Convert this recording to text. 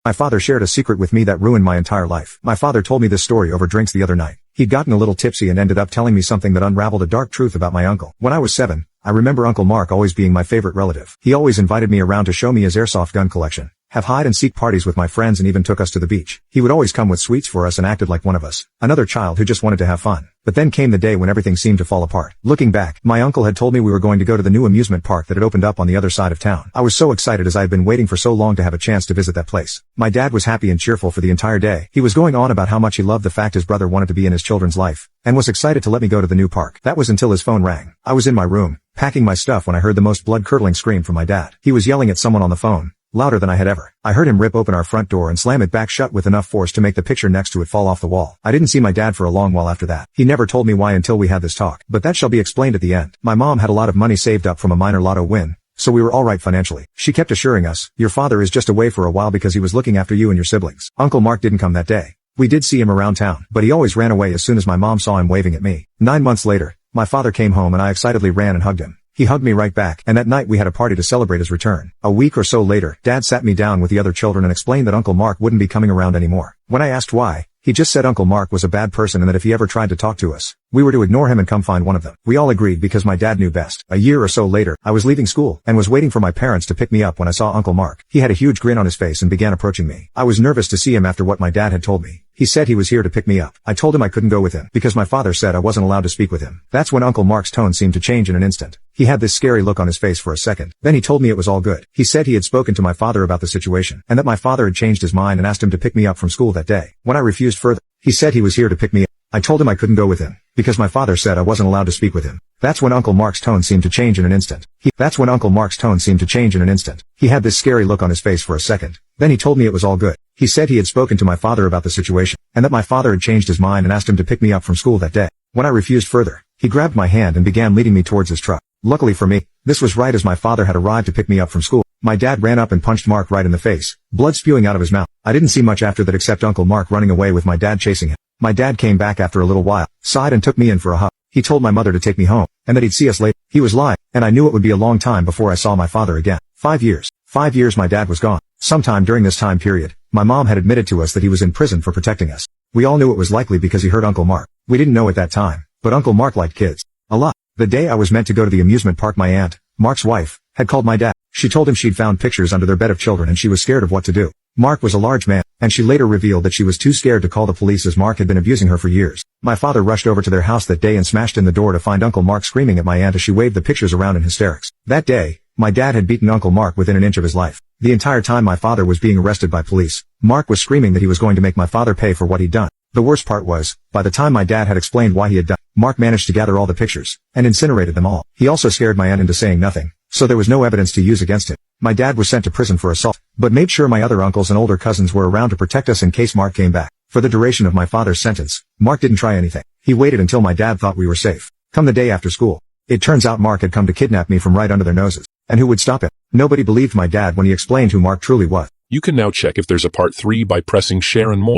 My father shared a secret with me that ruined my entire life. My father told me this story over drinks the other night. He'd gotten a little tipsy and ended up telling me something that unraveled a dark truth about my uncle. When I was 7, I remember Uncle Mark always being my favorite relative. He always invited me around to show me his airsoft gun collection, have hide-and-seek parties with my friends, and even took us to the beach. He would always come with sweets for us and acted like one of us, another child who just wanted to have fun. But then came the day when everything seemed to fall apart. Looking back, my uncle had told me we were going to go to the new amusement park that had opened up on the other side of town. I was so excited as I had been waiting for so long to have a chance to visit that place. My dad was happy and cheerful for the entire day. He was going on about how much he loved the fact his brother wanted to be in his children's life, and was excited to let me go to the new park. That was until his phone rang. I was in my room, packing my stuff, when I heard the most blood-curdling scream from my dad. He was yelling at someone on the phone, louder than I had ever. I heard him rip open our front door and slam it back shut with enough force to make the picture next to it fall off the wall. I didn't see my dad for a long while after that. He never told me why until we had this talk, but that shall be explained at the end. My mom had a lot of money saved up from a minor lotto win, so we were all right financially. She kept assuring us, "Your father is just away for a while because he was looking after you and your siblings." Uncle Mark didn't come that day. We did see him around town, but he always ran away as soon as my mom saw him waving at me. 9 months later, my father came home and I excitedly ran and hugged him. He hugged me right back, and that night we had a party to celebrate his return. A week or so later, Dad sat me down with the other children and explained that Uncle Mark wouldn't be coming around anymore. When I asked why, he just said Uncle Mark was a bad person and that if he ever tried to talk to us, we were to ignore him and come find one of them. We all agreed because my dad knew best. A year or so later, I was leaving school and was waiting for my parents to pick me up when I saw Uncle Mark. He had a huge grin on his face and began approaching me. I was nervous to see him after what my dad had told me. He said he was here to pick me up. I told him I couldn't go with him because my father said I wasn't allowed to speak with him. That's when Uncle Mark's tone seemed to change in an instant. He had this scary look on his face for a second. Then he told me it was all good. He said he had spoken to my father about the situation, and that my father had changed his mind and asked him to pick me up from school that day. When I refused further, he said he was here to pick me up. I told him I couldn't go with him because my father said I wasn't allowed to speak with him. That's when Uncle Mark's tone seemed to change in an instant. He had this scary look on his face for a second. Then he told me it was all good. He said he had spoken to my father about the situation, and that my father had changed his mind and asked him to pick me up from school that day. When I refused further, he grabbed my hand and began leading me towards his truck. Luckily for me, this was right as my father had arrived to pick me up from school. My dad ran up and punched Mark right in the face, blood spewing out of his mouth. I didn't see much after that except Uncle Mark running away with my dad chasing him. My dad came back after a little while, sighed and took me in for a hug. He told my mother to take me home, and that he'd see us later. He was lying, and I knew it would be a long time before I saw my father again. 5 years. 5 years my dad was gone. Sometime during this time period, my mom had admitted to us that he was in prison for protecting us. We all knew it was likely because he hurt Uncle Mark. We didn't know at that time, but Uncle Mark liked kids a lot. The day I was meant to go to the amusement park, my aunt, Mark's wife, had called my dad. She told him she'd found pictures under their bed of children and she was scared of what to do. Mark was a large man, and she later revealed that she was too scared to call the police as Mark had been abusing her for years. My father rushed over to their house that day and smashed in the door to find Uncle Mark screaming at my aunt as she waved the pictures around in hysterics. That day, my dad had beaten Uncle Mark within an inch of his life. The entire time my father was being arrested by police, Mark was screaming that he was going to make my father pay for what he'd done. The worst part was, by the time my dad had explained why he had done, Mark managed to gather all the pictures, and incinerated them all. He also scared my aunt into saying nothing, so there was no evidence to use against him. My dad was sent to prison for assault, but made sure my other uncles and older cousins were around to protect us in case Mark came back. For the duration of my father's sentence, Mark didn't try anything. He waited until my dad thought we were safe. Come the day after school, it turns out Mark had come to kidnap me from right under their noses. And who would stop him? Nobody believed my dad when he explained who Mark truly was. You can now check if there's a part 3 by pressing share and more.